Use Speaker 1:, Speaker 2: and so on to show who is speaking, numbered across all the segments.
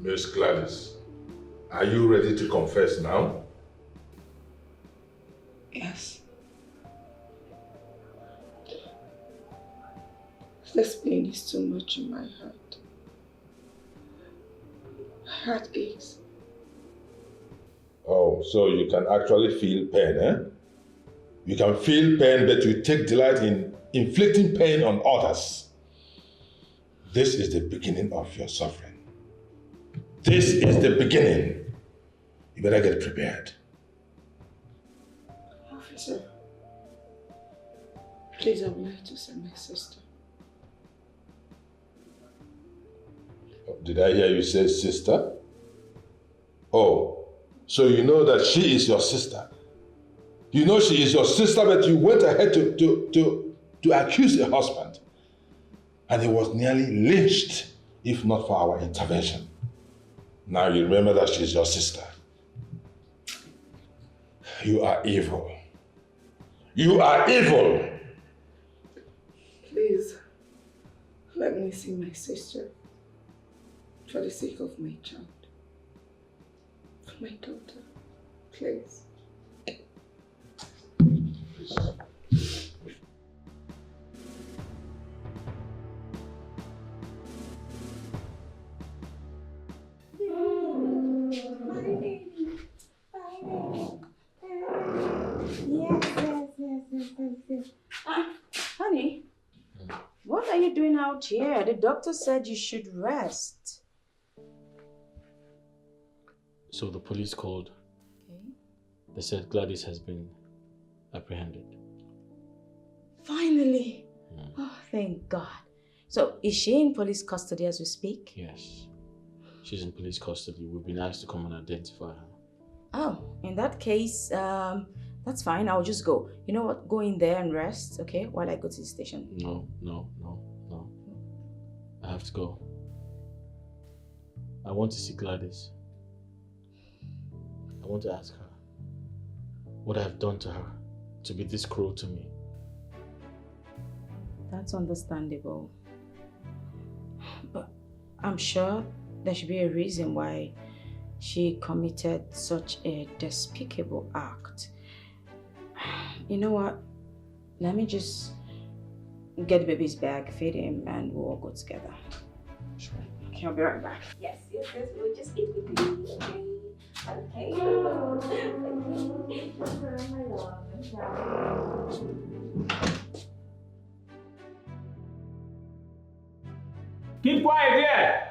Speaker 1: Miss Gladice, are you ready to confess now?
Speaker 2: Yes. This pain is too much in my heart. My heart aches.
Speaker 1: Oh, so you can actually feel pain, eh? You can feel pain, but you take delight in inflicting pain on others. This is the beginning of your suffering. This is the beginning. You better get prepared.
Speaker 2: Officer, please, I would like to see my sister.
Speaker 1: Did I hear you say sister? Oh, so you know that she is your sister. You know she is your sister, but you went ahead to accuse her husband. And he was nearly lynched, if not for our intervention. Now you remember that she's your sister. You are evil. You are evil.
Speaker 2: Please, let me see my sister. For the sake of my child. For my daughter. Please.
Speaker 3: Yes. Honey, what are you doing out here? The doctor said you should rest.
Speaker 4: So the police called.
Speaker 3: Okay.
Speaker 4: They said Gladice has been apprehended.
Speaker 3: Finally. Oh, thank God. So is she in police custody as we speak?
Speaker 4: Yes. She's in police custody. We've been asked to come and identify her.
Speaker 3: Oh, in that case, that's fine. I'll just go. You know what? Go in there and rest, okay? While I go to the station.
Speaker 4: No. I have to go. I want to see Gladice. I want to ask her what I have done to her to be this cruel to me.
Speaker 3: That's understandable. But I'm sure there should be a reason why she committed such a despicable act. You know what? Let me just get the baby's bag, feed him, and we'll all go together.
Speaker 4: Sure.
Speaker 3: Okay, I'll be right back.
Speaker 5: Yes, we'll just eat with you, okay? Okay. My love.
Speaker 6: Keep quiet there!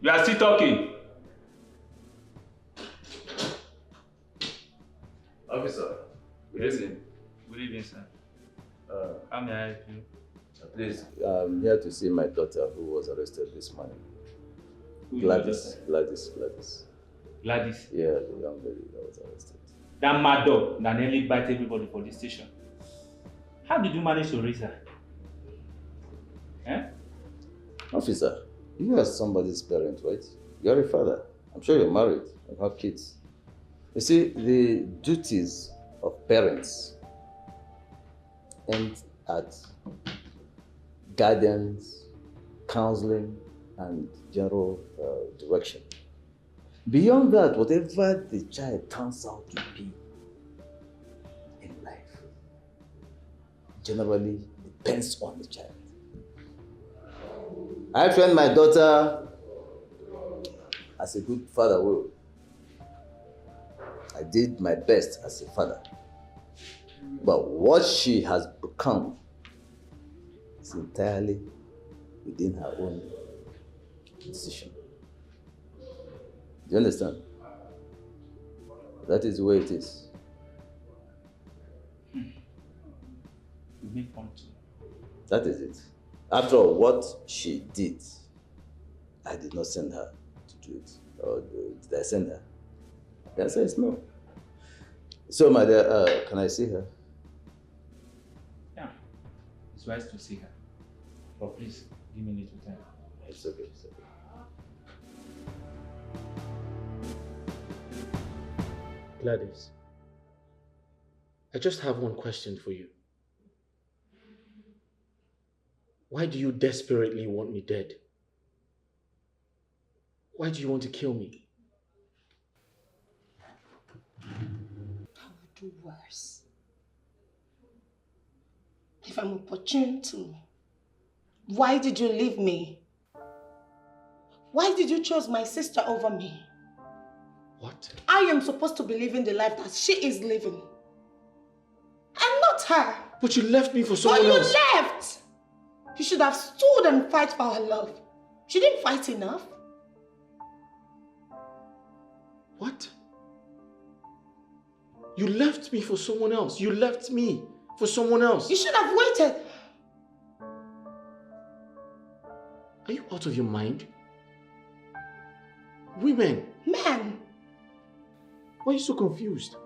Speaker 6: You are still talking.
Speaker 7: Officer, good evening.
Speaker 6: Good evening, sir. How may I help you?
Speaker 7: Please, I'm here to see my daughter who was arrested this morning.
Speaker 6: Gladys.
Speaker 7: Gladys.
Speaker 6: Gladice.
Speaker 7: Yeah, the young lady that was arrested.
Speaker 6: That mad dog that nearly bite everybody for the station. How did you manage to raise her? Eh?
Speaker 7: Officer, you are somebody's parent, right? You're a father. I'm sure you're married and have kids. You see, the duties of parents end at guidance, counseling, and general direction. Beyond that, whatever the child turns out to be in life generally depends on the child. I trained my daughter as a good father will. I did my best as a father. But what she has become is entirely within her own decision. Do you understand? That is the way it is.
Speaker 6: You make fun too.
Speaker 7: That is it. After all, what she did, I did not send her to do it. Or did I send her? The answer is no. So, my dear, can I see her?
Speaker 6: Yeah. It's wise to see her. But please, give me a little time.
Speaker 7: It's okay, it's okay.
Speaker 4: Gladice, I just have one question for you. Why do you desperately want me dead? Why do you want to kill me?
Speaker 2: I will do worse. If I'm opportune to. Why did you leave me? Why did you choose my sister over me?
Speaker 4: What?
Speaker 2: I am supposed to be living the life that she is living. I'm not her.
Speaker 4: But you left me for someone else.
Speaker 2: But you left! You should have stood and fight for her love. She didn't fight enough.
Speaker 4: What? You left me for someone else. You left me for someone else.
Speaker 2: You should have waited.
Speaker 4: Are you out of your mind? Women.
Speaker 2: Men.
Speaker 4: Why are you so confused?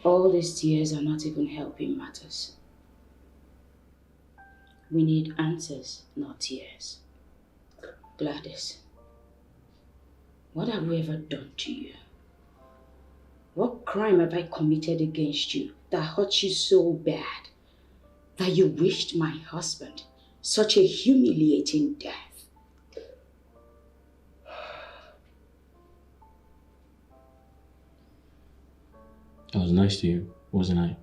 Speaker 3: All these tears are not even helping matters. We need answers, not tears. Gladice, what have we ever done to you? What crime have I committed against you that hurt you so bad that you wished my husband such a humiliating death?
Speaker 4: I was nice to you, wasn't I?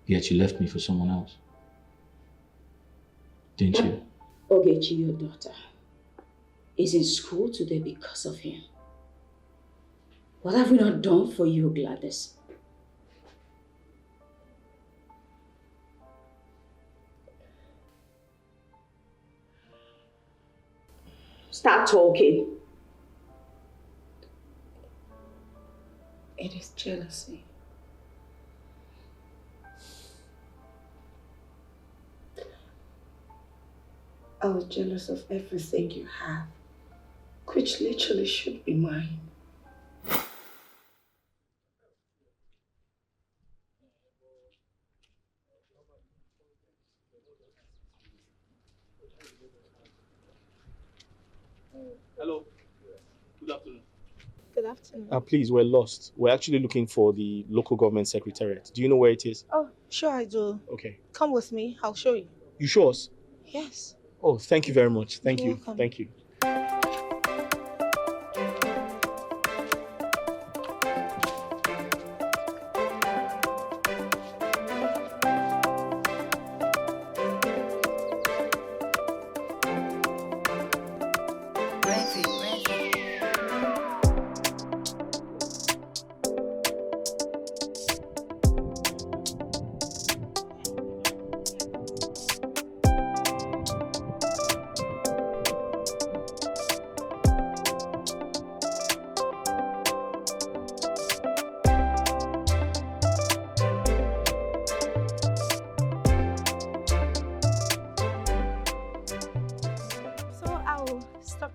Speaker 4: Yet you left me for someone else. Didn't you?
Speaker 3: Ogechi, your daughter, is in school today because of him. What have we not done for you, Gladice? Start talking.
Speaker 2: It is jealousy. I was jealous of everything you have, which literally should be mine.
Speaker 6: Hello. Good afternoon.
Speaker 8: Good afternoon.
Speaker 4: Please, we're lost. We're actually looking for the local government secretariat. Do you know where it is?
Speaker 8: Oh, sure I do.
Speaker 4: Okay.
Speaker 8: Come with me. I'll show you.
Speaker 4: You sure? Us?
Speaker 8: Yes.
Speaker 4: Oh, thank you very much. Thank
Speaker 8: You're
Speaker 4: you.
Speaker 8: welcome.
Speaker 4: Thank you.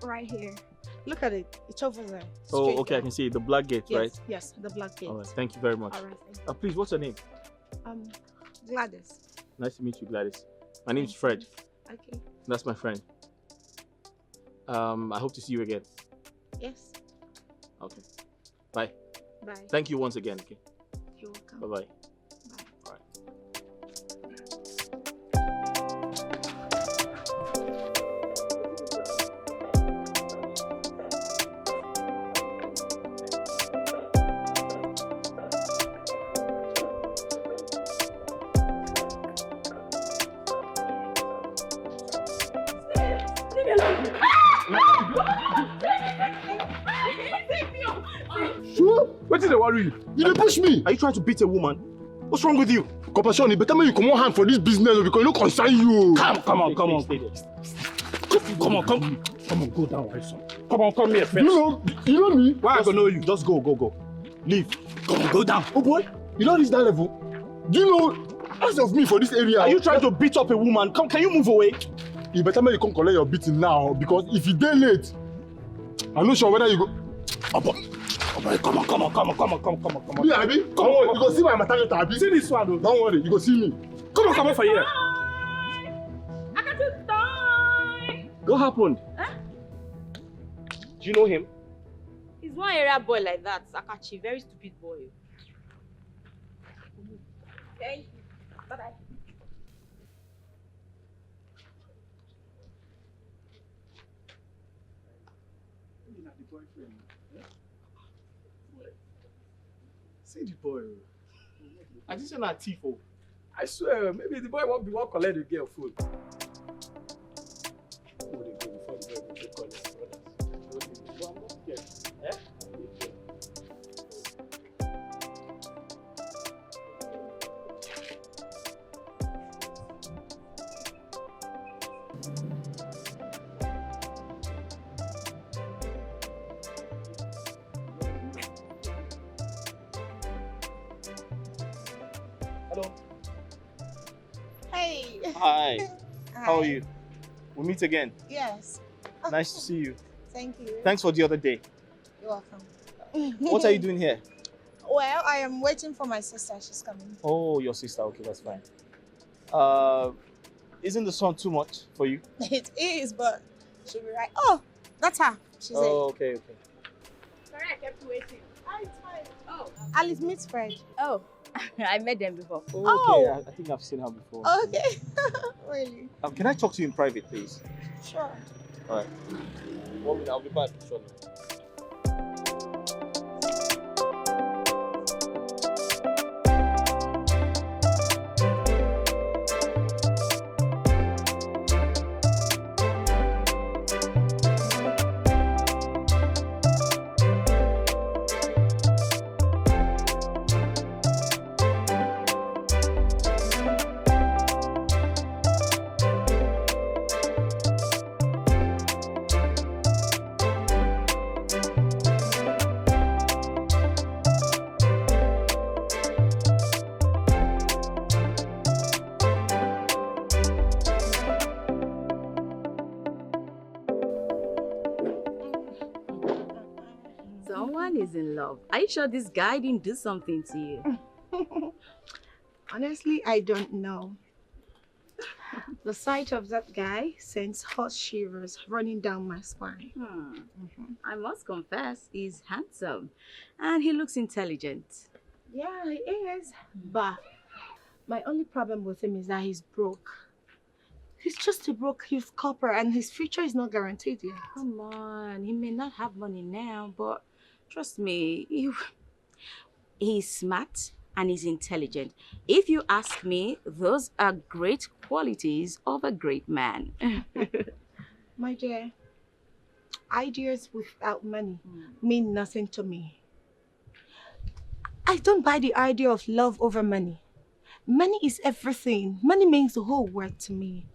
Speaker 8: Right here. Look at it. It's over there.
Speaker 4: Oh,
Speaker 8: Straight
Speaker 4: okay. I
Speaker 8: there.
Speaker 4: can see it. The black gate,
Speaker 8: Yes,
Speaker 4: right?
Speaker 8: yes, the black gate.
Speaker 4: All right. Thank you very much.
Speaker 8: All right. Thank you.
Speaker 4: Please, what's your name?
Speaker 8: Gladice.
Speaker 4: Nice to meet you, Gladice. My name is Fred.
Speaker 8: Okay.
Speaker 4: That's my friend. I hope to see you again.
Speaker 8: Yes.
Speaker 4: Okay. Bye.
Speaker 8: Bye.
Speaker 4: Thank you once again. Okay.
Speaker 8: You're welcome.
Speaker 4: Bye-bye.
Speaker 8: Bye.
Speaker 1: Sure? What did they worry you? You dey push me.
Speaker 4: Are you trying to beat a woman?
Speaker 9: What's wrong with you? Compassion, better make you come on hand for this business because it don't concern you.
Speaker 6: Come on. Come on, go down, my son. Come on, come here first.
Speaker 9: You know me?
Speaker 6: Why I don't know you?
Speaker 9: Just go. Leave.
Speaker 6: Come on, go down.
Speaker 9: Oh boy, you don't reach that level. Do you know, as of me for this area?
Speaker 6: Are you trying to beat up a woman? Can you move away?
Speaker 9: You better make you come collect your beating now because if you dey late, I'm not sure whether you go.
Speaker 6: Oh boy, come on.
Speaker 9: Me, Abi, come on. You go see my maternity, Abi.
Speaker 6: See this one, though.
Speaker 9: Don't worry, you go see me.
Speaker 6: Come on for here.
Speaker 3: I got to die.
Speaker 6: What happened?
Speaker 3: Huh?
Speaker 6: Do you know him?
Speaker 3: He's one area boy like that, Sakachi, very stupid boy. Thank you. Bye-bye.
Speaker 9: See the boy.
Speaker 6: I just said not Tifo.
Speaker 9: I swear, maybe the boy won't be one collect the girl food.
Speaker 6: Hello.
Speaker 8: Hey.
Speaker 6: Hi. How are you? We meet again.
Speaker 8: Yes.
Speaker 6: Nice to see you.
Speaker 8: Thank you.
Speaker 6: Thanks for the other day.
Speaker 8: You're welcome.
Speaker 6: What are you doing here?
Speaker 8: Well, I am waiting for my sister. She's coming.
Speaker 6: Oh, your sister. Okay, that's fine. Isn't the sun too much for you?
Speaker 8: It is, but she'll be right. Oh, that's her. She's
Speaker 6: Okay.
Speaker 3: Sorry, I kept you waiting.
Speaker 8: Oh, it's fine.
Speaker 3: Oh.
Speaker 8: Alice meets Fred.
Speaker 3: Oh, I met them before.
Speaker 6: Okay, I think I've seen her before.
Speaker 8: Okay. Really?
Speaker 6: Can I talk to you in private, please?
Speaker 8: Sure.
Speaker 6: All right. 1 minute, I'll be back shortly.
Speaker 3: Someone is in love. Are you sure this guy didn't do something to you?
Speaker 8: Honestly, I don't know. The sight of that guy sends hot shivers running down my spine.
Speaker 3: I must confess, he's handsome and he looks intelligent.
Speaker 8: Yeah, he is. But my only problem with him is that he's broke. He's just a broke youth copper and his future is not guaranteed yet.
Speaker 3: Come on, he may not have money now, but trust me, he's smart and he's intelligent. If you ask me, those are great qualities of a great man.
Speaker 8: My dear, ideas without money mean nothing to me. I don't buy the idea of love over money. Money is everything. Money means the whole world to me,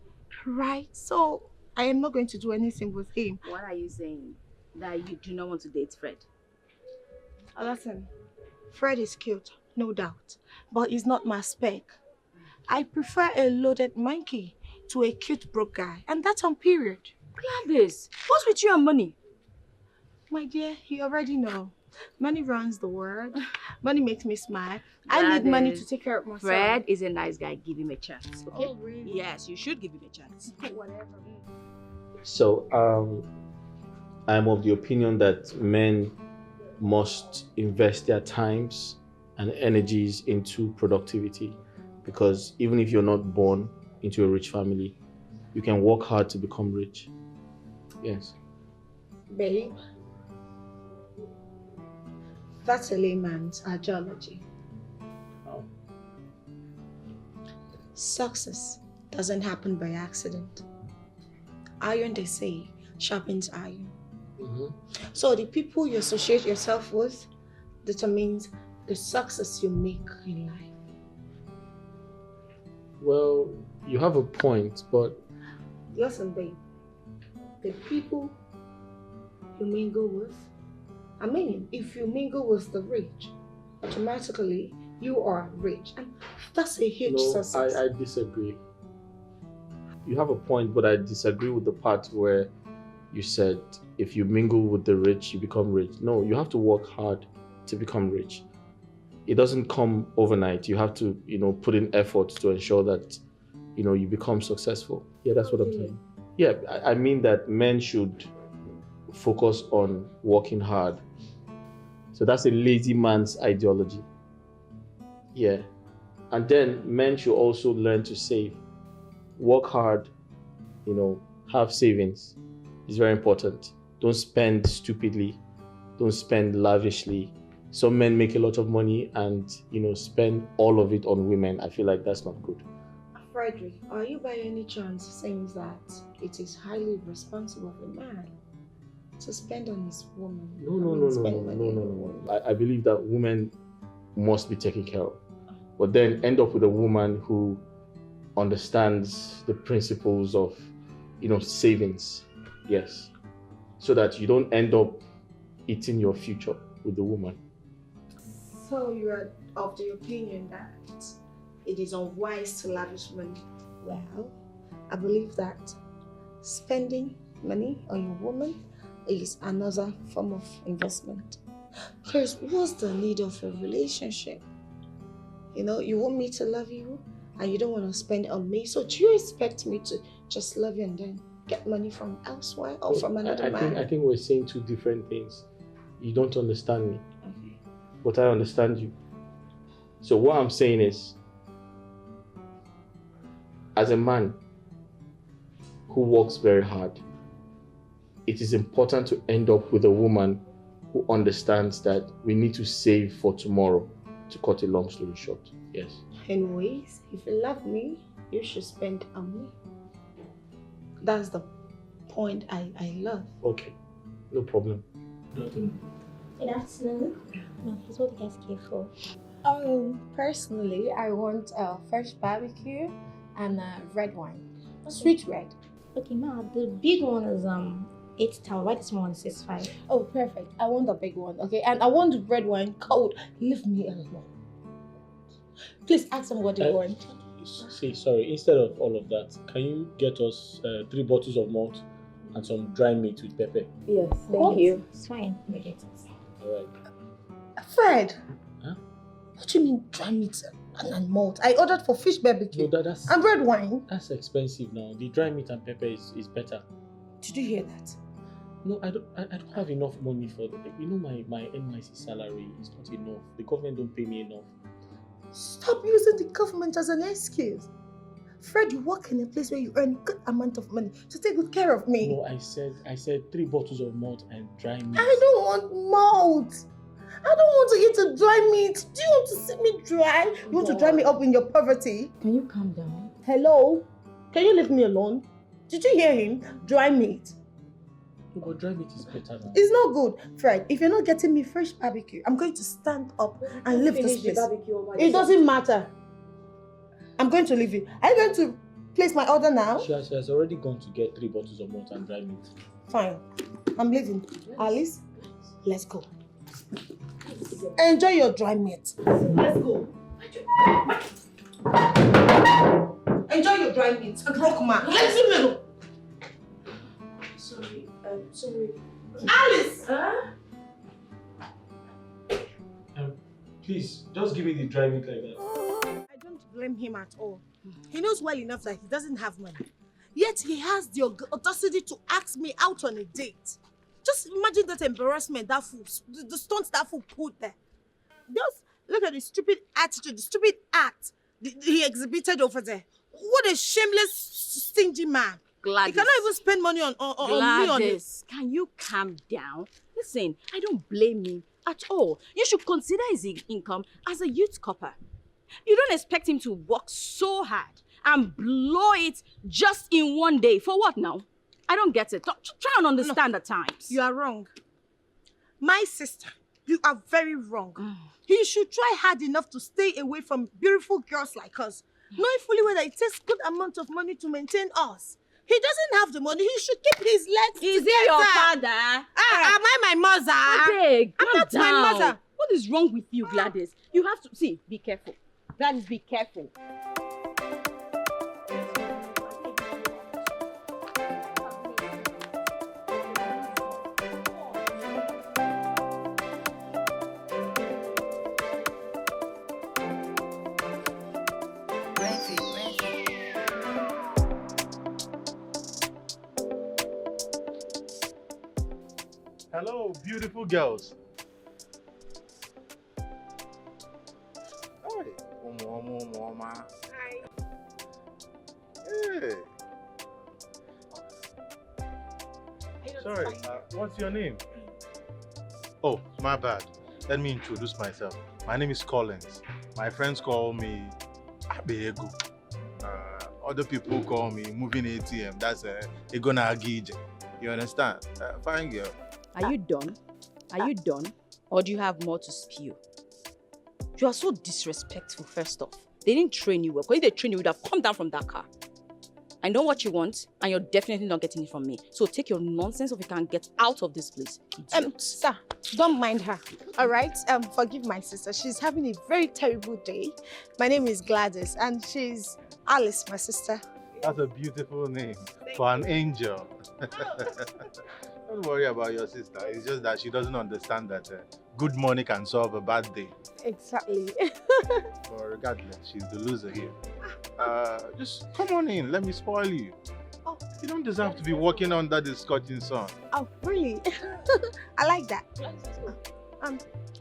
Speaker 8: right? So I am not going to do anything with him.
Speaker 3: What are you saying? That you do not want to date Fred?
Speaker 8: Listen, Fred is cute, no doubt, but he's not my spec. I prefer a loaded monkey to a cute broke guy, and that's on period.
Speaker 3: Gladice, what's with you and money?
Speaker 8: My dear, you already know. Money runs the world. Money makes me smile. I need money to take care of myself.
Speaker 3: Fred is a nice guy. Give him a chance, okay?
Speaker 8: Oh, really?
Speaker 3: Yes, you should give him a chance.
Speaker 8: Whatever.
Speaker 4: So, I'm of the opinion that men must invest their times and energies into productivity, because even if you're not born into a rich family, you can work hard to become rich. Yes.
Speaker 8: Babe, that's a layman's ideology.
Speaker 4: Oh.
Speaker 8: Success doesn't happen by accident. Iron, they say, sharpens iron. So the people you associate yourself with determines the success you make in life.
Speaker 4: Well, you have a point, but...
Speaker 8: Listen, babe. The people you mingle with, I mean, if you mingle with the rich, automatically you are rich. And that's a huge success.
Speaker 4: I disagree. You have a point, but I disagree with the part where you said if you mingle with the rich, you become rich. No, you have to work hard to become rich. It doesn't come overnight. You have to, put in effort to ensure that, you become successful. Yeah, that's what I'm saying. Yeah, I mean that men should focus on working hard. So that's a lazy man's ideology. Yeah. And then men should also learn to save. Work hard, have savings. It's very important. Don't spend stupidly. Don't spend lavishly. Some men make a lot of money and, spend all of it on women. I feel like that's not good.
Speaker 8: Frederick, are you by any chance saying that it is highly responsible of a man to spend on his woman?
Speaker 4: No. I believe that women must be taken care of. But then end up with a woman who understands the principles of, savings. Yes. So that you don't end up eating your future with the woman.
Speaker 8: So you are of the opinion that it is unwise to lavish money? Well, I believe that spending money on your woman is another form of investment. Because what's the need of a relationship? You want me to love you and you don't want to spend on me. So do you expect me to just love you and then get money from elsewhere or from another man?
Speaker 4: I think we're saying two different things. You don't understand me. Okay. But I understand you. So what I'm saying is, as a man who works very hard, it is important to end up with a woman who understands that we need to save for tomorrow, to cut a long story short. Yes.
Speaker 8: Anyways, if you love me, you should spend on me. That's the point I love.
Speaker 4: Okay, no problem.
Speaker 5: Good afternoon. Please, what do you guys care for?
Speaker 2: Personally, I want a fresh barbecue and a red wine. Sweet red.
Speaker 5: Okay, ma, the big one is 8,000. Why the small one is 6,500?
Speaker 2: Oh, perfect. I want the big one, okay? And I want the red wine cold. Leave me alone. Please ask them what they want.
Speaker 4: See, sorry, instead of all of that, can you get us 3 bottles of malt and some dry meat with pepper?
Speaker 2: Yes, thank you.
Speaker 5: It's fine.
Speaker 4: Alright.
Speaker 8: Fred!
Speaker 4: Huh?
Speaker 8: What do you mean dry meat and malt? I ordered for fish barbecue and red wine.
Speaker 4: That's expensive now. The dry meat and pepper is better.
Speaker 8: Did you hear that?
Speaker 4: No, I don't have enough money for my NYC salary is not enough. The government don't pay me enough.
Speaker 8: Stop using the government as an excuse. Fred, you work in a place where you earn a good amount of money, so take good care of me.
Speaker 4: No, I said 3 bottles of malt and dry meat.
Speaker 8: I don't want malt. I don't want to eat a dry meat. Do you want to see me dry? You want to dry me up in your poverty?
Speaker 3: Can you calm down?
Speaker 8: Hello? Can you leave me alone? Did you hear him? Dry meat.
Speaker 4: No, but dry meat is better now.
Speaker 8: It's not good. Fred, if you're not getting me fresh barbecue, I'm going to stand up and leave this place. It doesn't matter. I'm going to leave you. Are you going to place my order now?
Speaker 4: She has already gone to get 3 bottles of malt and dry meat.
Speaker 8: Fine. I'm leaving. Alice, let's go. Enjoy your dry meat. Let's go. Enjoy your dry meat. A broke man. Let's go. Sorry. Alice!
Speaker 4: Please, just give me the dry meat like that.
Speaker 8: I don't blame him at all. He knows well enough that he doesn't have money. Yet he has the audacity to ask me out on a date. Just imagine that embarrassment, that fool, the stunts that fool put there. Just look at the stupid attitude, the stupid act he exhibited over there. What a shameless, stingy man.
Speaker 10: Gladice.
Speaker 8: He cannot even spend money on me on this.
Speaker 10: Can you calm down? Listen, I don't blame him at all. You should consider his income as a youth copper. You don't expect him to work so hard and blow it just in one day. For what now? I don't get it. Try and understand at times.
Speaker 8: You are wrong. My sister, you are very wrong. He should try hard enough to stay away from beautiful girls like us. knowing fully well that it takes good amount of money to maintain us. He doesn't have the money. He should keep his legs
Speaker 10: Is
Speaker 8: together.
Speaker 10: he your father?
Speaker 8: Am I my mother?
Speaker 10: Hey,
Speaker 8: I'm not my mother.
Speaker 10: What is wrong with you, Gladice? You have to see. Be careful, Gladice. Be careful.
Speaker 11: Hello, beautiful girls. Hi.
Speaker 8: Hi.
Speaker 11: Hey. Sorry, what's your name? Oh, my bad. Let me introduce myself. My name is Collins. My friends call me Abego. Other people call me Moving ATM. That's Egona Agije. You understand? Fine girl.
Speaker 10: Are you done? Are you done? Or do you have more to spew? You are so disrespectful, first off. They didn't train you well. Because if they trained you, you would have come down from that car. I know what you want, and you're definitely not getting it from me. So take your nonsense if you can get out of this place. Idiot.
Speaker 8: Sir, don't mind her. All right? Forgive my sister. She's having a very terrible day. My name is Gladice, and she's Alice, my sister.
Speaker 11: That's a beautiful name for an angel. Don't worry about your sister. It's just that she doesn't understand that good money can solve a bad day.
Speaker 8: Exactly.
Speaker 11: But regardless, she's the loser here. Just come on in. Let me spoil you.
Speaker 8: Oh,
Speaker 11: you don't deserve to be walking under the scorching sun.
Speaker 8: Oh, really? I like that.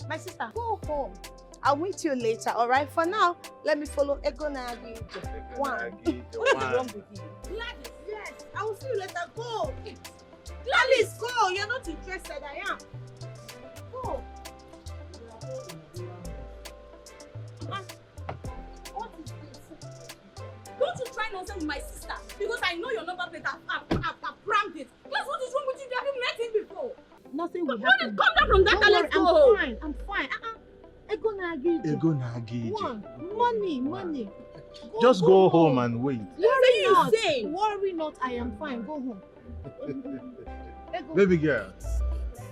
Speaker 8: My sister, go home. I'll meet you later, all right? For now, let me follow Egona Agije. One. What is wrong with you? Gladys, yes. I will see you later. Go. Gladys, go. You're not interested. I am. Go. What is this?
Speaker 10: Don't you try nonsense with my sister. Because I know your number plate. I've crammed it. Plus, what is wrong with you? Have you met him before?
Speaker 8: Nothing will
Speaker 10: happen. Come down from that
Speaker 8: Don't
Speaker 10: let's
Speaker 8: worry,
Speaker 10: go.
Speaker 8: I'm fine. Egona Agije.
Speaker 11: Egona Agije.
Speaker 8: One. Money.
Speaker 11: Just go home and wait.
Speaker 8: Worry not.
Speaker 10: Saying?
Speaker 8: Worry not. I am fine. Go home.
Speaker 11: Baby girl.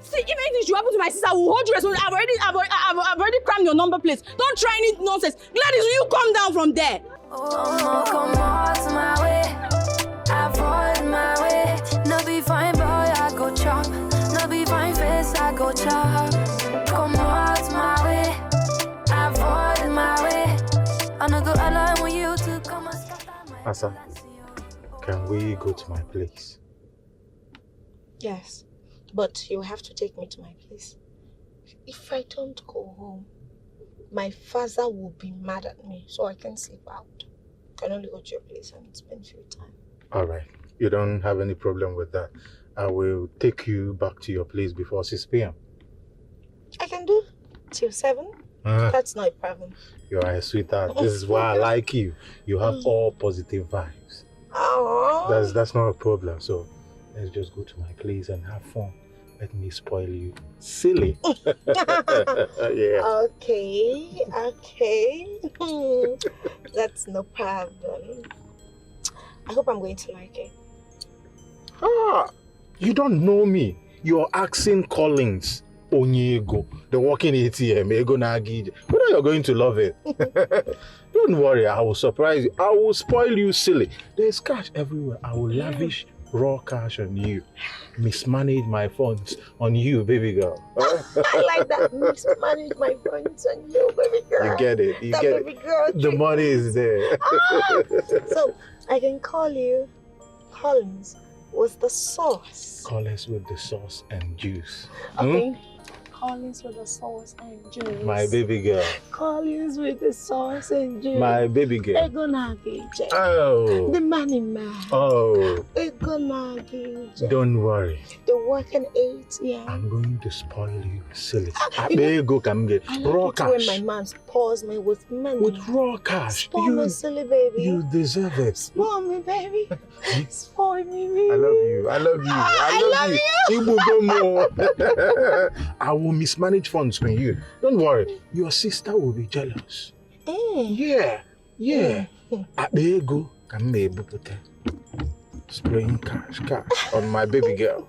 Speaker 10: See, if anything should happen to my sister, I will hold you responsible. I've already crammed your number plate. Don't try any nonsense. Gladys, will you come down from there?
Speaker 12: Oh, come out my way. Avoid my way. No be fine, boy, I go chop. No be fine face, I go chop. Come out my way. Avoid my way. I no go allow you to come and scatter my
Speaker 11: Asa, can we go to my place?
Speaker 8: Yes, but you have to take me to my place. If I don't go home, my father will be mad at me, so I can sleep out. I can only go to your place and spend free time.
Speaker 11: All right. You don't have any problem with that. I will take you back to your place before 6 p.m.
Speaker 8: I can do till 7. That's not a problem.
Speaker 11: You are a sweetheart. This is why I like you. You have all positive vibes.
Speaker 8: Oh.
Speaker 11: That's not a problem. So let's just go to my place and have fun. Let me spoil you. Silly. Yeah.
Speaker 8: Okay. That's no problem. I hope I'm going to like it.
Speaker 11: You don't know me. You're asking Collins Onyego, the walking ATM, Egona Agije. You know you're going to love it. Don't worry, I will surprise you. I will spoil you, silly. There's cash everywhere. I will lavish raw cash on you. Mismanage my funds on you, baby girl.
Speaker 8: I like that. Mismanage my funds on you, baby girl.
Speaker 11: You get it. You get
Speaker 8: baby girl
Speaker 11: it. The money is there.
Speaker 8: So I can call you Collins with the sauce.
Speaker 11: Collins with the sauce and juice.
Speaker 8: Okay. Collins with the sauce and juice.
Speaker 11: My baby girl.
Speaker 8: Collins with the sauce and juice.
Speaker 11: My baby girl.
Speaker 8: Egona Agije.
Speaker 11: Oh.
Speaker 8: The money man.
Speaker 11: Oh.
Speaker 8: Egona Agije.
Speaker 11: Don't worry.
Speaker 8: The working ATM.
Speaker 11: I'm going to spoil you, silly. Go come get raw cash.
Speaker 8: When my man spoils me with money.
Speaker 11: With raw cash.
Speaker 8: Spoil me, silly baby.
Speaker 11: You deserve it.
Speaker 8: Spoil me, baby. Spoil me, baby.
Speaker 11: I love you. I love you. I will mismanage funds for you. Don't worry. Your sister will be jealous. Yeah. Abego, come ebupute. Spraying cash on my baby girl.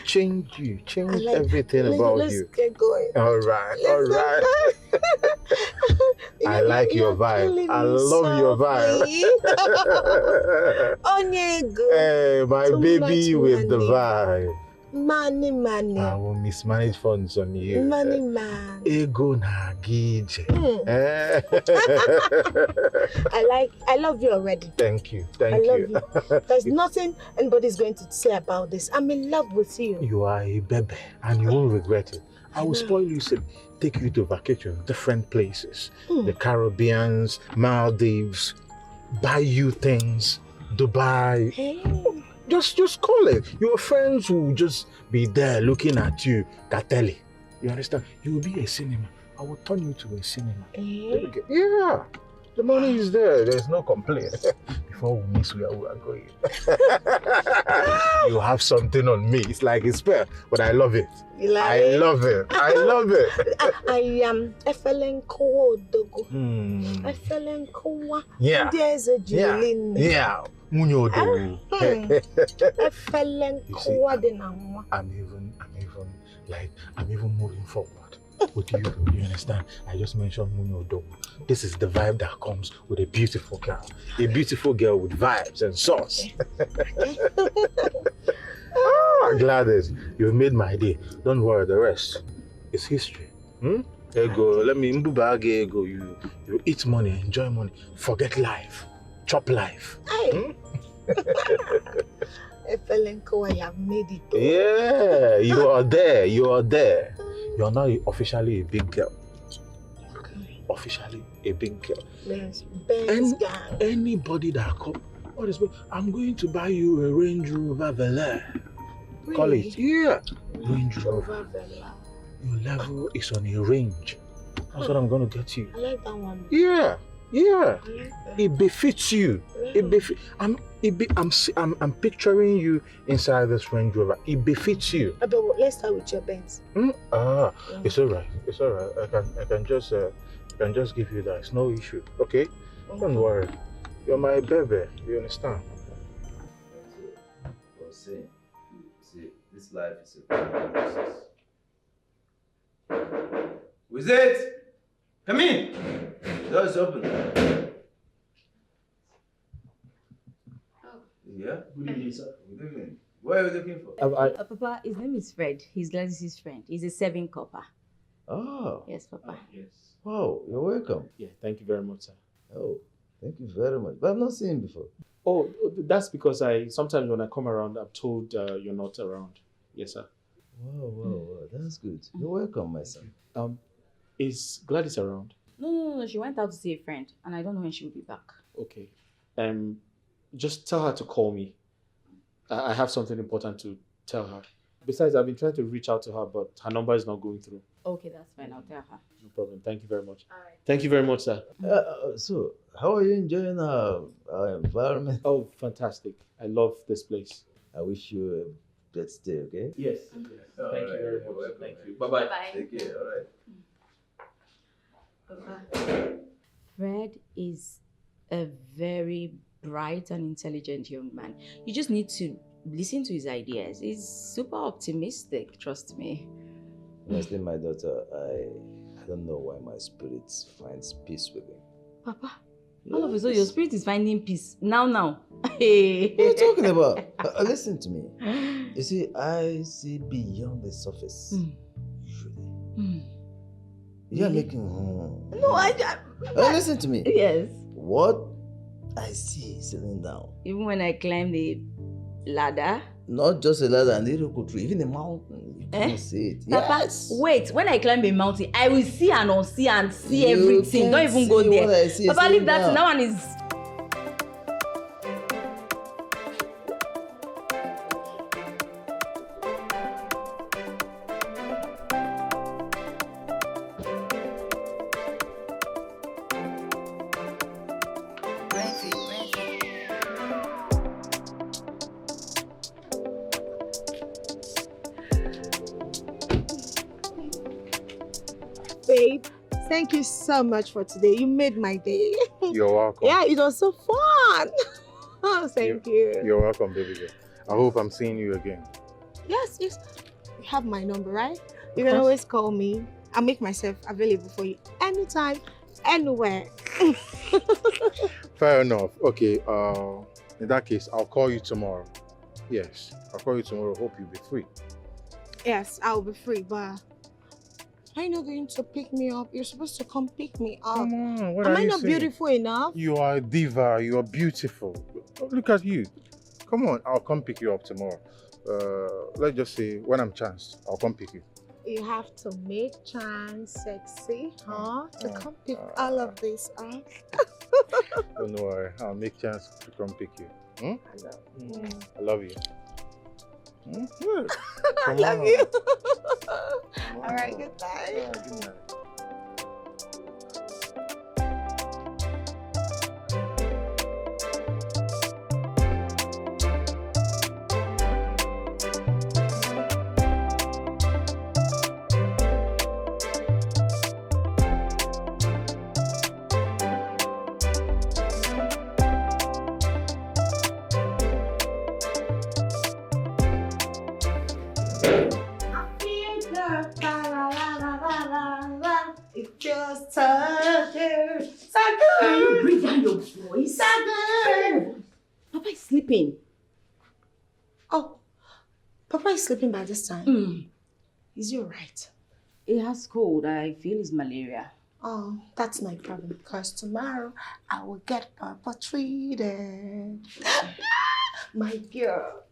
Speaker 11: Change everything about
Speaker 8: let's
Speaker 11: you.
Speaker 8: Let's get going.
Speaker 11: All right. I like your vibe. I love your vibe.
Speaker 8: Onyego.
Speaker 11: Hey, my baby with the vibe.
Speaker 8: Money.
Speaker 11: I will mismanage funds on you.
Speaker 8: Money man.
Speaker 11: Ego na gije.
Speaker 8: I love you already.
Speaker 11: Thank you.
Speaker 8: I love you. There's nothing anybody's going to say about this. I'm in love with you.
Speaker 11: You are a baby and you won't regret it. I will spoil you, take you to vacation, different places. The Caribbeans, Maldives, buy you things, Dubai.
Speaker 8: Hey.
Speaker 11: Just call it. Your friends will just be there looking at you. Kateli. You understand? You will be a cinema. I will turn you to a cinema.
Speaker 8: Hey.
Speaker 11: Yeah. The money is there. There's no complaint. Before we miss where we are going. You have something on me. It's like a spell, but I love it.
Speaker 8: You like
Speaker 11: I love it. I love it.
Speaker 8: I am Efelenko Dogo. Efelenko.
Speaker 11: Yeah.
Speaker 8: There's a Jilin.
Speaker 11: Yeah. Munyo Dogo.
Speaker 8: Efelenko Denamwa.
Speaker 11: I'm even moving forward. With you understand? I just mentioned Munyo Dogo. This is the vibe that comes with a beautiful girl. A beautiful girl with vibes and sauce. Gladice, you've made my day. Don't worry, the rest is history. Ego, let me ego. You eat money, enjoy money, forget life, chop life.
Speaker 8: Efelenko, I have made it.
Speaker 11: Yeah, you are there. You're now officially a big girl. Officially a big girl.
Speaker 8: Yes,
Speaker 11: anybody that comes, I'm going to buy you a Range Rover Velar.
Speaker 8: Really?
Speaker 11: Call it. Yeah. Range Rover. Your level is on a range. That's what I'm going to get you.
Speaker 8: I like that one.
Speaker 11: Yeah.
Speaker 8: Like
Speaker 11: It befits you. I'm picturing you inside this Range Rover. It befits you.
Speaker 8: But let's start with your Benz.
Speaker 11: It's alright. I can just give you that. It's no issue. Okay? Don't worry. You're my baby. You understand?
Speaker 7: See, this life is a process. Who's it? Come in. The door is open. Yeah?
Speaker 6: Good evening, sir.
Speaker 7: Good evening. What are you looking for?
Speaker 10: Papa, his name is Fred. He's Gladice's friend. He's a serving copper.
Speaker 7: Oh.
Speaker 10: Yes, Papa.
Speaker 6: Yes.
Speaker 7: Wow, you're welcome.
Speaker 4: Yeah, thank you very much, sir.
Speaker 7: Oh, thank you very much. But I've not seen him before.
Speaker 4: Oh, that's because sometimes when I come around, I'm told you're not around. Yes, sir.
Speaker 7: Wow, that's good. You're welcome, my son.
Speaker 4: Is Gladice around?
Speaker 10: No, she went out to see a friend, and I don't know when she will be back.
Speaker 4: Okay. Just tell her to call me. I have something important to tell her. Besides, I've been trying to reach out to her, but her number is not going through.
Speaker 10: Okay, that's fine. I'll tell her.
Speaker 4: No problem. Thank you very much.
Speaker 10: All right.
Speaker 4: Thank you very much, sir.
Speaker 7: So, how are you enjoying our environment?
Speaker 4: Oh, fantastic. I love this place.
Speaker 7: I wish you a good stay, okay?
Speaker 4: Yes. Thank you very much. Thank you. Bye-bye.
Speaker 7: Take care, all right?
Speaker 10: Fred is a very bright and intelligent young man. You just need to listen to his ideas. He's super optimistic, trust me.
Speaker 7: Honestly, my daughter, I don't know why my spirit finds peace with him.
Speaker 10: Papa, all of a sudden your spirit is finding peace. Now.
Speaker 7: What are you talking about? Listen to me. You see, I see beyond the surface. Usually. You're making...
Speaker 10: No,
Speaker 7: listen to me.
Speaker 10: Yes.
Speaker 7: What I see sitting down.
Speaker 10: Even when I climb the ladder?
Speaker 7: Not just a ladder, and little tree, even a mountain. You can't see it.
Speaker 10: Papa,
Speaker 7: yes.
Speaker 10: Wait, when I climb a mountain, I will see and unsee and see everything. Don't even go there. Papa, leave that. That one is...
Speaker 8: Babe, thank you so much for today. You made my day.
Speaker 11: You're welcome.
Speaker 8: Yeah, it was so fun. Oh, thank you.
Speaker 11: You're welcome, baby girl. I hope I'm seeing you again.
Speaker 8: Yes. You have my number, right? You can always call me. I'll make myself available for you anytime, anywhere.
Speaker 11: Fair enough. Okay, in that case, I'll call you tomorrow. Yes, I'll call you tomorrow. Hope you'll be free.
Speaker 8: Yes, I'll be free, but are you not going to pick me up? You're supposed to come pick me up.
Speaker 11: Come on, what
Speaker 8: Am
Speaker 11: are
Speaker 8: I
Speaker 11: you
Speaker 8: not
Speaker 11: saying?
Speaker 8: beautiful enough?
Speaker 11: You are a diva. You are beautiful. Look at you. Come on, I'll come pick you up tomorrow. Let's just say when I'm chanced, I'll come pick you.
Speaker 8: You have to make chance sexy, huh? To come pick all of this up.
Speaker 11: Don't worry, I'll make chance to come pick you. Hmm? I love you. Hmm? Good.
Speaker 8: I love you. All right, good night.
Speaker 11: Good night.
Speaker 8: It just sucker.
Speaker 10: Can you bring down your voice?
Speaker 8: Sucker.
Speaker 10: Papa is sleeping.
Speaker 8: Oh, Papa is sleeping by this time. Is he alright?
Speaker 10: He has cold. I feel it's malaria.
Speaker 8: Oh, that's my problem because tomorrow I will get Papa treated. My girl.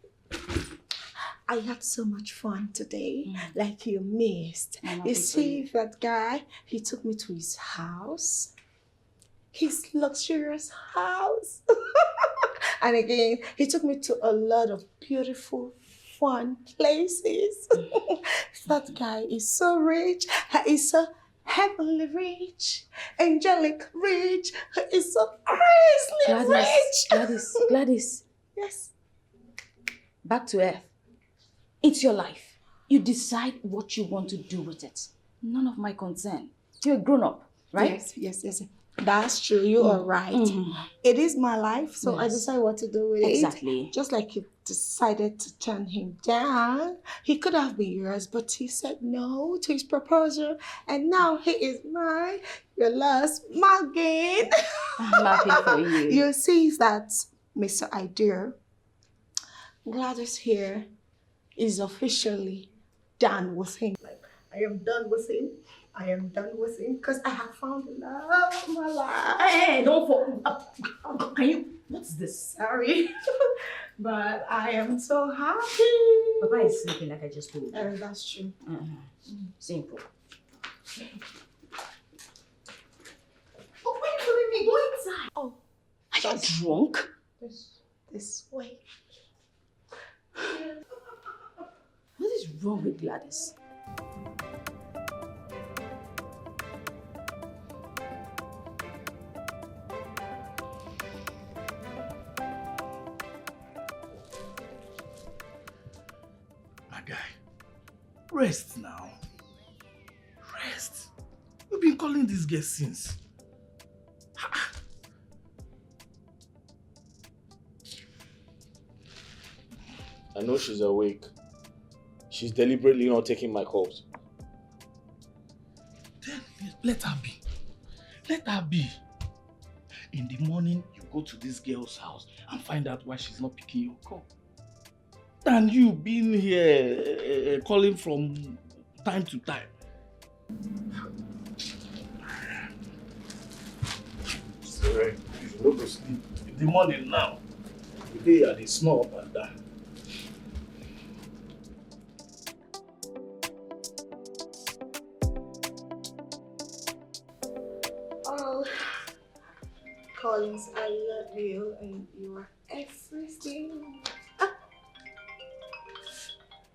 Speaker 8: I had so much fun today, like you missed. You see that guy, he took me to his house, his luxurious house. And again, he took me to a lot of beautiful, fun places. That guy is so rich, he is so heavenly rich, angelic rich, he is so crazily rich.
Speaker 10: Gladice.
Speaker 8: Yes.
Speaker 10: Back to earth. It's your life. You decide what you want to do with it. None of my concern. You're a grown-up, right?
Speaker 8: Yes. That's true. You are right. It is my life, so I decide what to do with it.
Speaker 10: Exactly.
Speaker 8: Just like you decided to turn him down. He could have been yours, but he said no to his proposal, and now he is mine. Your last mugging.
Speaker 10: I'm happy for you.
Speaker 8: You see that, Mr. Idea, Gladice here is officially done with him. Like, I am done with him. I am done with him because I have found the love of my life.
Speaker 10: Hey, don't fall. Can you? What's this?
Speaker 8: Sorry. But I am so happy.
Speaker 10: Papa is sleeping like I just told you.
Speaker 8: That's true.
Speaker 10: Simple.
Speaker 8: Oh, wait for me. Go inside. Oh,
Speaker 10: are you drunk?
Speaker 8: This way.
Speaker 10: What is wrong with Gladice?
Speaker 13: My guy, rest now. Rest. You've been calling this girl since.
Speaker 4: I know she's awake. She's deliberately not taking my calls.
Speaker 13: Then let her be. Let her be. In the morning, you go to this girl's house and find out why she's not picking your call. Than you being here calling from time to time. Sorry, you should not go sleep. In the morning now, today are the snow up and down.
Speaker 8: Oh, Collins, I love you and you are everything.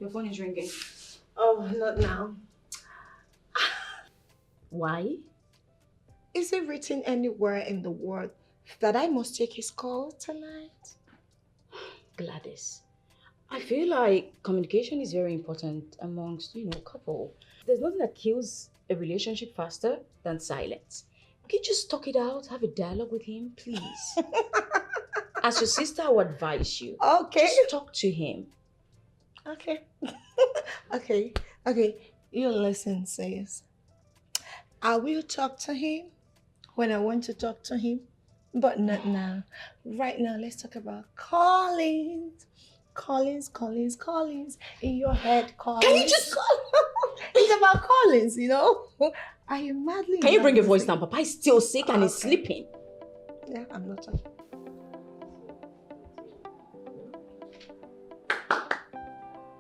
Speaker 10: Your phone is ringing.
Speaker 8: Oh, not now.
Speaker 10: Why?
Speaker 8: Is it written anywhere in the world that I must take his call tonight?
Speaker 3: Gladice, I feel like communication is very important amongst, couple. There's nothing that kills a relationship faster than silence. Okay, just talk it out. Have a dialogue with him, please. As your sister, I would advise you.
Speaker 8: Okay.
Speaker 3: Just talk to him.
Speaker 8: Okay. Okay. You listen, sis. I will talk to him when I want to talk to him, but not now. Right now, let's talk about Collins. Collins in your head, Collins.
Speaker 3: Can you just...
Speaker 8: It's about Collins, you know? Are you madly...
Speaker 3: Can you bring your voice down? Papa is still sick and is sleeping.
Speaker 8: Yeah, I'm not talking.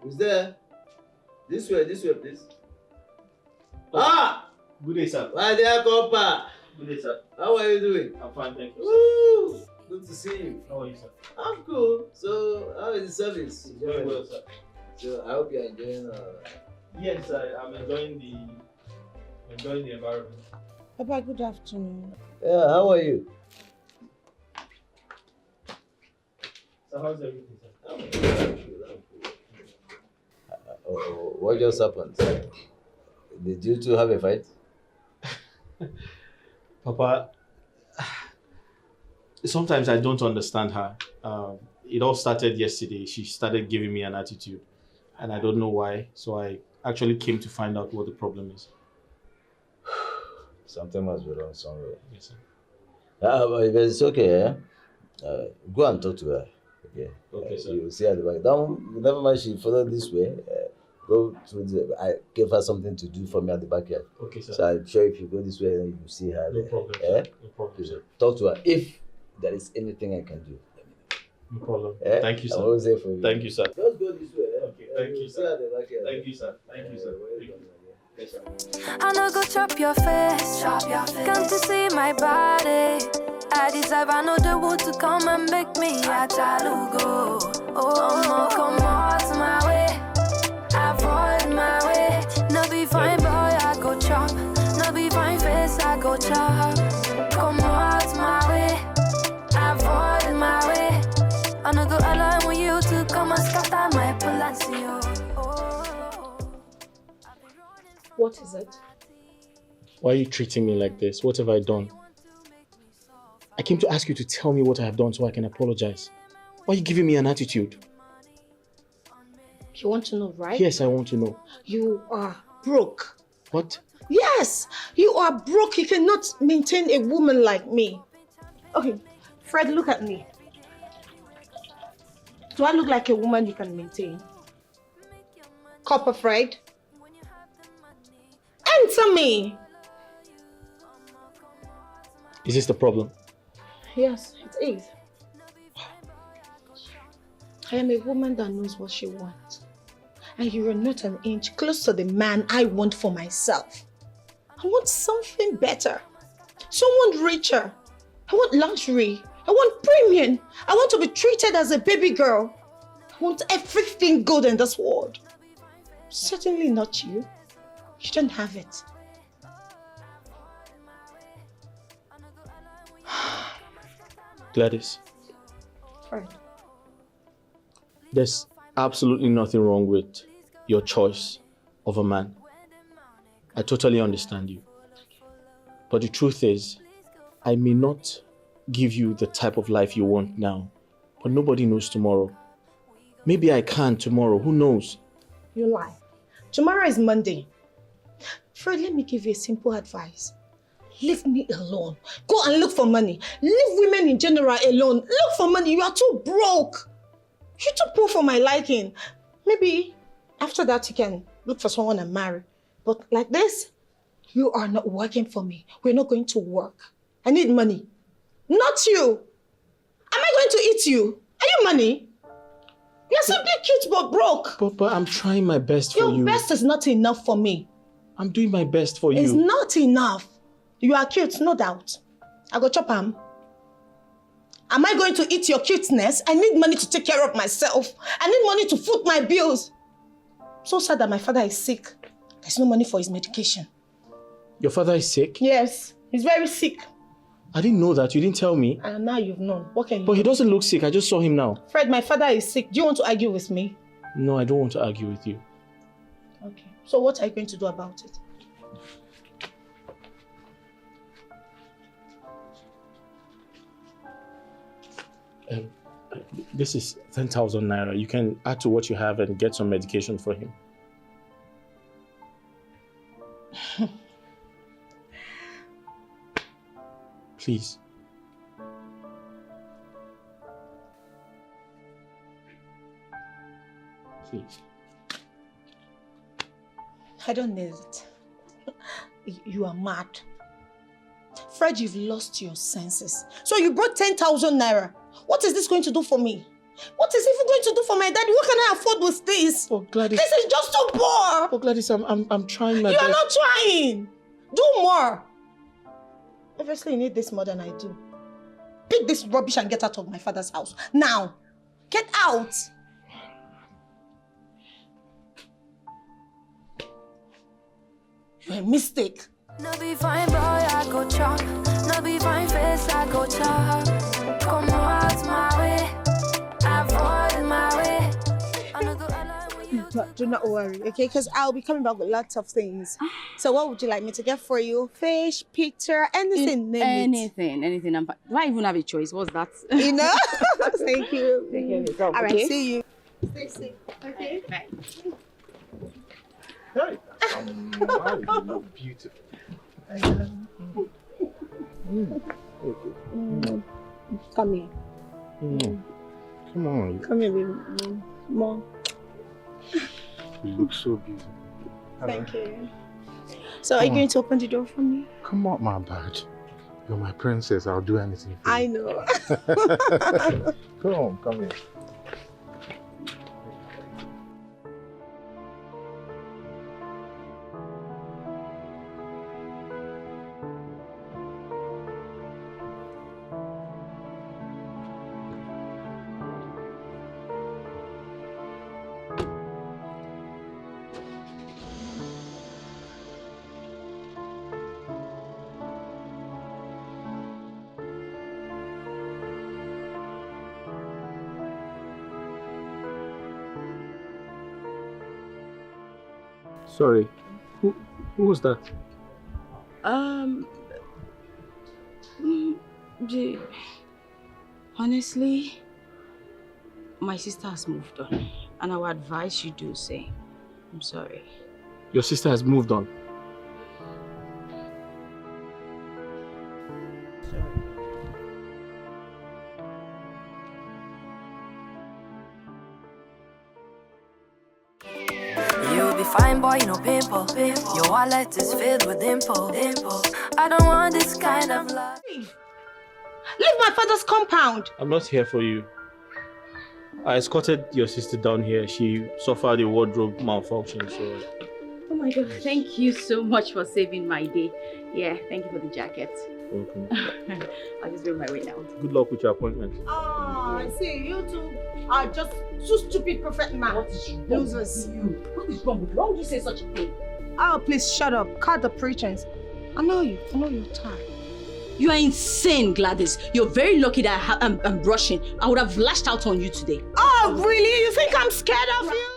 Speaker 7: Who's there? This way, please. Ah!
Speaker 4: Good day, sir.
Speaker 7: My dear Copper.
Speaker 4: Good day, sir.
Speaker 7: How are you doing?
Speaker 4: I'm fine, thank you,
Speaker 7: Woo! Good to see you.
Speaker 4: How are you, sir?
Speaker 7: I'm cool. So, how is the service?
Speaker 4: Very well, sir.
Speaker 7: So, I hope you're enjoying
Speaker 4: Yes, I'm enjoying the environment.
Speaker 8: Papa, good afternoon.
Speaker 7: Yeah, how are you?
Speaker 4: So how's everything, sir?
Speaker 7: What just happened? Did you two have a fight?
Speaker 4: Papa, sometimes I don't understand her. It all started yesterday. She started giving me an attitude, and I don't know why. So I actually came to find out what the problem is.
Speaker 7: Something must be wrong somewhere.
Speaker 4: Yes, sir.
Speaker 7: But it's okay. Go and talk to her. Okay.
Speaker 4: Okay, sir.
Speaker 7: You'll see her at the back. Never mind, she followed this way. Go through I gave her something to do for me at the backyard.
Speaker 4: Okay, sir.
Speaker 7: So I'm sure if you go this way, then you see her.
Speaker 4: No problem. Sir. No problem, sir.
Speaker 7: Talk to her. If there is anything I can do, let me know.
Speaker 4: No problem. Thank you, sir.
Speaker 7: I'm always there for you.
Speaker 4: Thank you, sir.
Speaker 7: Just go this way.
Speaker 4: Okay, thank you,
Speaker 7: See her
Speaker 4: sir.
Speaker 7: at the backyard.
Speaker 4: Thank you, sir. Thank you, sir.
Speaker 7: Yes, sir.
Speaker 12: I know go chop your face. Come to see my body. I deserve another wood to come and make me a go. Oh, no, come out my way. Avoid my way. No be fine boy, I go chop. No be fine face, I go chop. Come out my way. Avoid my way. I no go allow you to come and scatter my palacio.
Speaker 3: What is it?
Speaker 4: Why are you treating me like this? What have I done? I came to ask you to tell me what I have done so I can apologize. Why are you giving me an attitude?
Speaker 8: You want to know, right?
Speaker 4: Yes, I want to know.
Speaker 8: You are broke.
Speaker 4: What?
Speaker 8: Yes, you are broke. You cannot maintain a woman like me. Okay, Fred, look at me. Do I look like a woman you can maintain? Copper Fred? Answer me.
Speaker 4: Is this the problem?
Speaker 8: Yes, it is. I am a woman that knows what she wants. And you are not an inch close to the man I want for myself. I want something better. Someone richer. I want luxury. I want premium. I want to be treated as a baby girl. I want everything good in this world. Certainly not you. You don't have it.
Speaker 4: Gladice,
Speaker 8: Fred.
Speaker 4: there's absolutely nothing wrong with your choice of a man. I totally understand you. But the truth is, I may not give you the type of life you want now, but nobody knows tomorrow. Maybe I can tomorrow, who knows?
Speaker 8: You lie. Tomorrow is Monday. Fred, let me give you a simple advice. Leave me alone. Go and look for money. Leave women in general alone. Look for money. You are too broke. You're too poor for my liking. Maybe after that you can look for someone and marry. But like this, you are not working for me. We're not going to work. I need money. Not you. Am I going to eat you? Are you money? You're simply cute but broke.
Speaker 4: But I'm trying my best for you.
Speaker 8: Your best is not enough for me.
Speaker 4: I'm doing my best for you.
Speaker 8: It's not enough. You are cute, no doubt. I go chop am. Am I going to eat your cuteness? I need money to take care of myself. I need money to foot my bills. So sad that my father is sick. There's no money for his medication.
Speaker 4: Your father is sick?
Speaker 8: Yes, he's very sick.
Speaker 4: I didn't know that. You didn't tell me.
Speaker 8: And now you've known. What can you
Speaker 4: But
Speaker 8: do?
Speaker 4: he doesn't look sick. I just saw him now.
Speaker 8: Fred, my father is sick. Do you want to argue with me?
Speaker 4: No, I don't want to argue with you.
Speaker 8: Okay. So what are you going to do about it?
Speaker 4: This is 10,000 naira. You can add to what you have and get some medication for him. Please. Please.
Speaker 8: I don't need it. You are mad. Fred, you've lost your senses. So you brought 10,000 naira. What is this going to do for me? What is it even going to do for my daddy? What can I afford with this?
Speaker 4: Oh, Gladice.
Speaker 8: This is just too poor.
Speaker 4: Oh, Gladice, I'm trying my
Speaker 8: best.
Speaker 4: best.
Speaker 8: You're not trying. Do more. Obviously, you need this more than I do. Pick this rubbish and get out of my father's house. Now. Get out. You're a mistake.
Speaker 12: No be fine boy, I go chop. No be fine face, I go chop. Come out my way, avoid my way.
Speaker 8: Do not worry, okay? Because I'll be coming back with lots of things. So what would you like me to get for you? Fish, picture, anything?
Speaker 10: Anything. Do I even have a choice? What's that?
Speaker 8: You know? Thank you.
Speaker 10: Take care of yourself.
Speaker 8: All right,
Speaker 10: okay?
Speaker 8: see you. Stay safe. Okay?
Speaker 10: Bye.
Speaker 11: Hey, you look beautiful.
Speaker 8: Come here.
Speaker 11: Come on.
Speaker 8: Come here, baby. Mom.
Speaker 11: You look so beautiful.
Speaker 8: Thank you. So are you going to open the door for me?
Speaker 11: Come on, my badge. You're my princess. I'll do anything for you.
Speaker 8: I know.
Speaker 11: Come here.
Speaker 4: Sorry, who was that?
Speaker 3: Honestly, my sister has moved on, and I would advise you do same. I'm sorry.
Speaker 4: Your sister has moved on.
Speaker 12: Fine boy, no pimple. Your wallet is filled with dimples. I don't want this kind of love.
Speaker 8: Leave my father's compound.
Speaker 4: I'm not here for you. I escorted your sister down here. She suffered a wardrobe malfunction, so...
Speaker 10: Oh my God, thank you so much for saving my day. Yeah, thank you for the jacket.
Speaker 4: Welcome.
Speaker 10: I'll just go my way now.
Speaker 4: Good luck with your appointment.
Speaker 8: Oh, I see. You two are just two stupid perfect men.
Speaker 10: What is wrong
Speaker 8: Losers.
Speaker 10: with you? What is wrong with you? Why would you say such a thing?
Speaker 8: Oh, please shut up. Cut the pretense. I know you. I know you're tired.
Speaker 10: You are insane, Gladice. You're very lucky that I'm brushing. I would have lashed out on you today.
Speaker 8: Oh, really? You think I'm scared of you?